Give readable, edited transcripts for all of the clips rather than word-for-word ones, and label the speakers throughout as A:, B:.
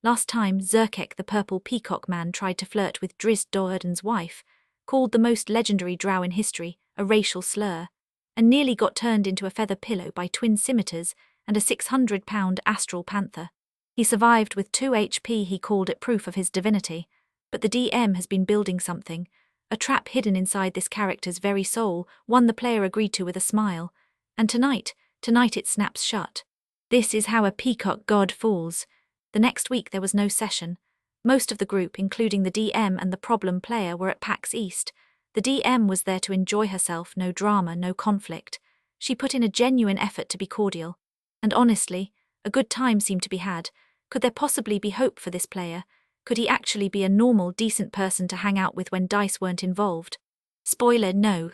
A: Last time, Zerkek the purple peacock man tried to flirt with Drizzt Do'Urden's wife, called the most legendary drow in history a racial slur, and nearly got turned into a feather pillow by twin scimitars and a 600-pound astral panther. He survived with 2 HP. He called it proof of his divinity, but the DM has been building something, a trap hidden inside this character's very soul, one the player agreed to with a smile, and tonight it snaps shut. This is how a peacock god falls. The next week there was no session. Most of the group, including the DM and the problem player, were at PAX East. The DM was there to enjoy herself, no drama, no conflict. She put in a genuine effort to be cordial. And honestly, a good time seemed to be had. Could there possibly be hope for this player? Could he actually be a normal, decent person to hang out with when dice weren't involved? Spoiler, no.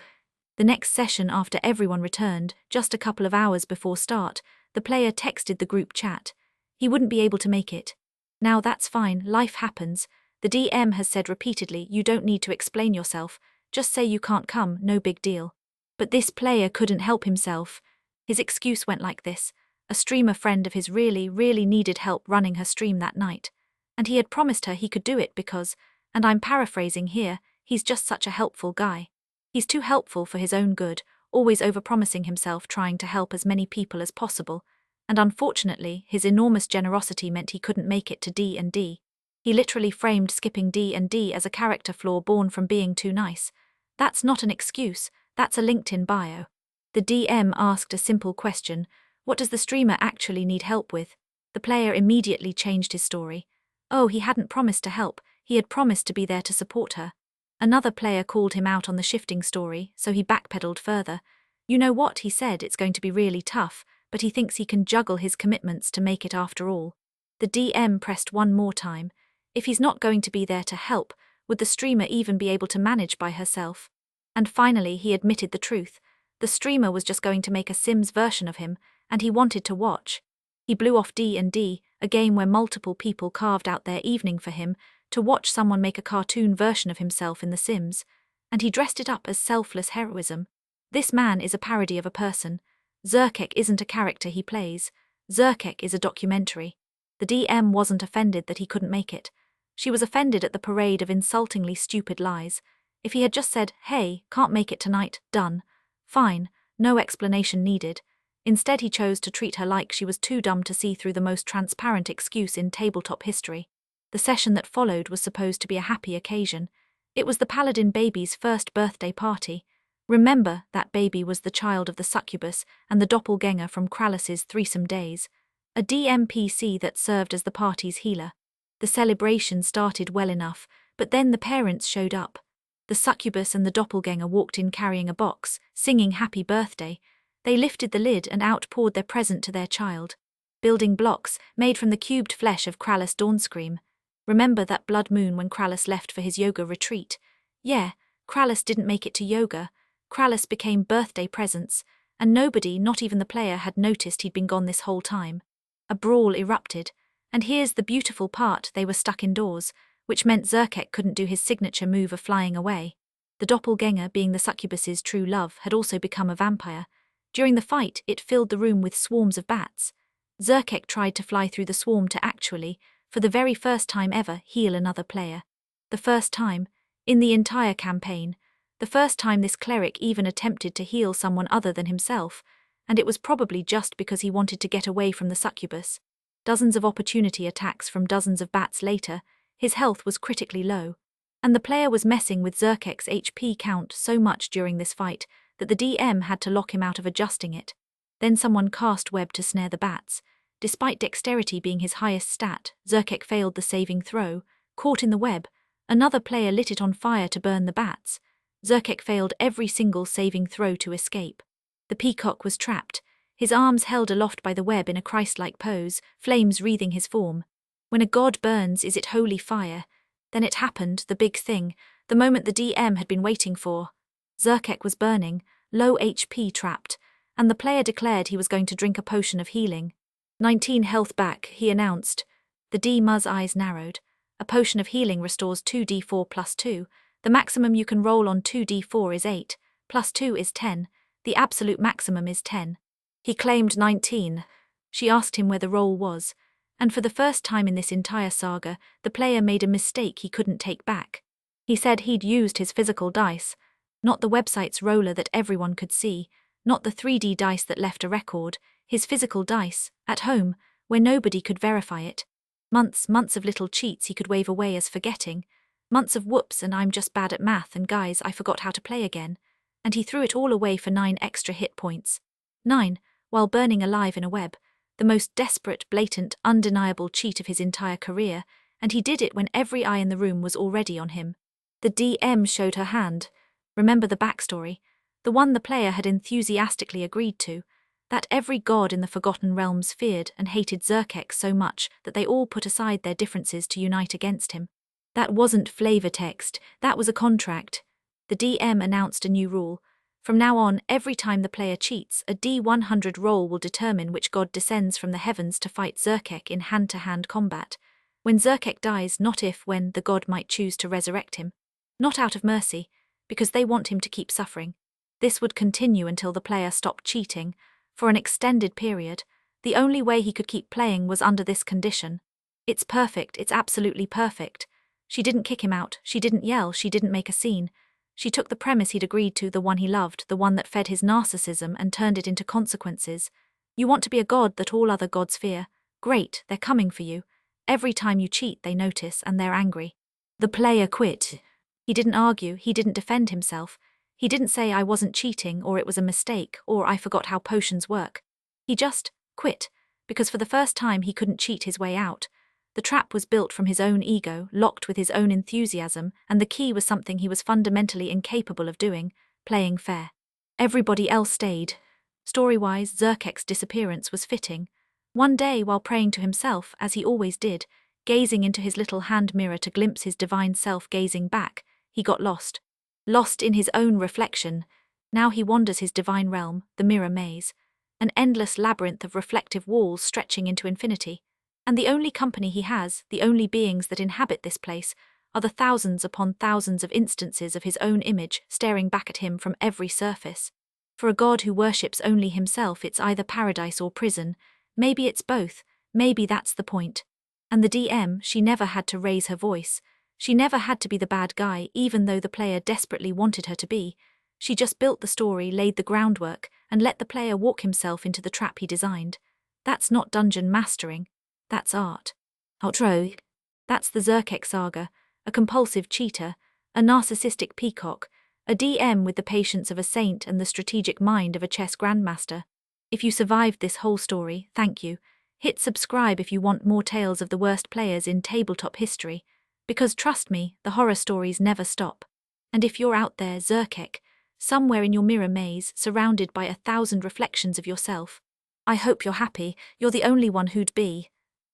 A: The next session, after everyone returned, just a couple of hours before start, the player texted the group chat. He wouldn't be able to make it. Now that's fine, life happens. The DM has said repeatedly, you don't need to explain yourself, just say you can't come, no big deal. But this player couldn't help himself. His excuse went like this. A streamer friend of his really needed help running her stream that night. And he had promised her he could do it because, and I'm paraphrasing here, he's just such a helpful guy. He's too helpful for his own good, always overpromising himself, trying to help as many people as possible. And unfortunately, his enormous generosity meant he couldn't make it to D&D. He literally framed skipping D&D as a character flaw born from being too nice. That's not an excuse, that's a LinkedIn bio. The DM asked a simple question: what does the streamer actually need help with? The player immediately changed his story. Oh, he hadn't promised to help, he had promised to be there to support her. Another player called him out on the shifting story, so he backpedaled further. You know what, he said, it's going to be really tough, but he thinks he can juggle his commitments to make it after all. The DM pressed one more time. If he's not going to be there to help, would the streamer even be able to manage by herself? And finally he admitted the truth. The streamer was just going to make a Sims version of him, and he wanted to watch. He blew off D&D, a game where multiple people carved out their evening for him, to watch someone make a cartoon version of himself in The Sims, and he dressed it up as selfless heroism. This man is a parody of a person. Zerkek isn't a character he plays. Zerkek is a documentary. The DM wasn't offended that he couldn't make it. She was offended at the parade of insultingly stupid lies. If he had just said, hey, can't make it tonight, done. Fine, no explanation needed. Instead he chose to treat her like she was too dumb to see through the most transparent excuse in tabletop history. The session that followed was supposed to be a happy occasion. It was the paladin baby's first birthday party. Remember, that baby was the child of the succubus and the doppelganger from Krallus's threesome days, a DMPC that served as the party's healer. The celebration started well enough, but then the parents showed up. The succubus and the doppelganger walked in carrying a box, singing happy birthday. They lifted the lid and outpoured their present to their child. Building blocks, made from the cubed flesh of Krallus Dawnscream. Remember that blood moon when Krallus left for his yoga retreat? Yeah, Krallus didn't make it to yoga. Krallus became birthday presents, and nobody, not even the player, had noticed he'd been gone this whole time. A brawl erupted, and here's the beautiful part, they were stuck indoors, which meant Zerkek couldn't do his signature move of flying away. The doppelganger, being the succubus's true love, had also become a vampire. During the fight, it filled the room with swarms of bats. Zerkek tried to fly through the swarm to actually, for the very first time ever, heal another player. The first time, in the entire campaign, the first time this cleric even attempted to heal someone other than himself, and it was probably just because he wanted to get away from the succubus. Dozens of opportunity attacks from dozens of bats later, his health was critically low, and the player was messing with Zerkek's HP count so much during this fight that the DM had to lock him out of adjusting it. Then someone cast web to snare the bats. Despite dexterity being his highest stat, Zerkek failed the saving throw. Caught in the web, another player lit it on fire to burn the bats. Zerkek failed every single saving throw to escape. The peacock was trapped, his arms held aloft by the web in a Christ-like pose, flames wreathing his form. When a god burns, is it holy fire? Then it happened, the big thing, the moment the DM had been waiting for. Zerkek was burning, low HP trapped, and the player declared he was going to drink a potion of healing. 19 health back, he announced. The DM's eyes narrowed. A potion of healing restores 2d4 plus 2. The maximum you can roll on 2d4 is 8, plus 2 is 10. The absolute maximum is 10. He claimed 19. She asked him where the roll was, And for the first time in this entire saga, the player made a mistake he couldn't take back. He said he'd used his physical dice, not the website's roller that everyone could see, not the 3D dice that left a record, his physical dice, at home, where nobody could verify it. Months of little cheats he could wave away as forgetting. Months of whoops and I'm just bad at math and guys I forgot how to play again. And he threw it all away for 9 extra hit points. 9, while burning alive in a web. The most desperate, blatant, undeniable cheat of his entire career, and he did it when every eye in the room was already on him. The DM showed her hand. Remember the backstory? The one the player had enthusiastically agreed to. That every god in the Forgotten Realms feared and hated Zerkek so much that they all put aside their differences to unite against him. That wasn't flavor text, that was a contract. The DM announced a new rule. From now on, every time the player cheats, a D100 roll will determine which god descends from the heavens to fight Zerkek in hand-to-hand combat. When Zerkek dies, not if, when, the god might choose to resurrect him. Not out of mercy, because they want him to keep suffering. This would continue until the player stopped cheating. For an extended period, the only way he could keep playing was under this condition. It's perfect, it's absolutely perfect. She didn't kick him out, she didn't yell, she didn't make a scene. She took the premise he'd agreed to, the one he loved, the one that fed his narcissism, and turned it into consequences. You want to be a god that all other gods fear? Great, they're coming for you. Every time you cheat they notice and they're angry. The player quit. He didn't argue, he didn't defend himself. He didn't say I wasn't cheating, or it was a mistake, or I forgot how potions work. He just quit, because for the first time he couldn't cheat his way out. The trap was built from his own ego, locked with his own enthusiasm, and the key was something he was fundamentally incapable of doing, playing fair. Everybody else stayed. Story-wise, Zerkek's disappearance was fitting. One day, while praying to himself, as he always did, gazing into his little hand mirror to glimpse his divine self gazing back, he got lost. Lost in his own reflection. Now he wanders his divine realm, the mirror maze. An endless labyrinth of reflective walls stretching into infinity. And the only company he has, the only beings that inhabit this place, are the thousands upon thousands of instances of his own image staring back at him from every surface. For a god who worships only himself, it's either paradise or prison. Maybe it's both, maybe that's the point. And the DM, she never had to raise her voice. She never had to be the bad guy, even though the player desperately wanted her to be. She just built the story, laid the groundwork, and let the player walk himself into the trap he designed. That's not dungeon mastering. That's art. Outro. That's the Zerkek saga, a compulsive cheater, a narcissistic peacock, a DM with the patience of a saint and the strategic mind of a chess grandmaster. If you survived this whole story, thank you. Hit subscribe if you want more tales of the worst players in tabletop history, because trust me, the horror stories never stop. And if you're out there, Zerkek, somewhere in your mirror maze, surrounded by 1,000 reflections of yourself, I hope you're happy, you're the only one who'd be.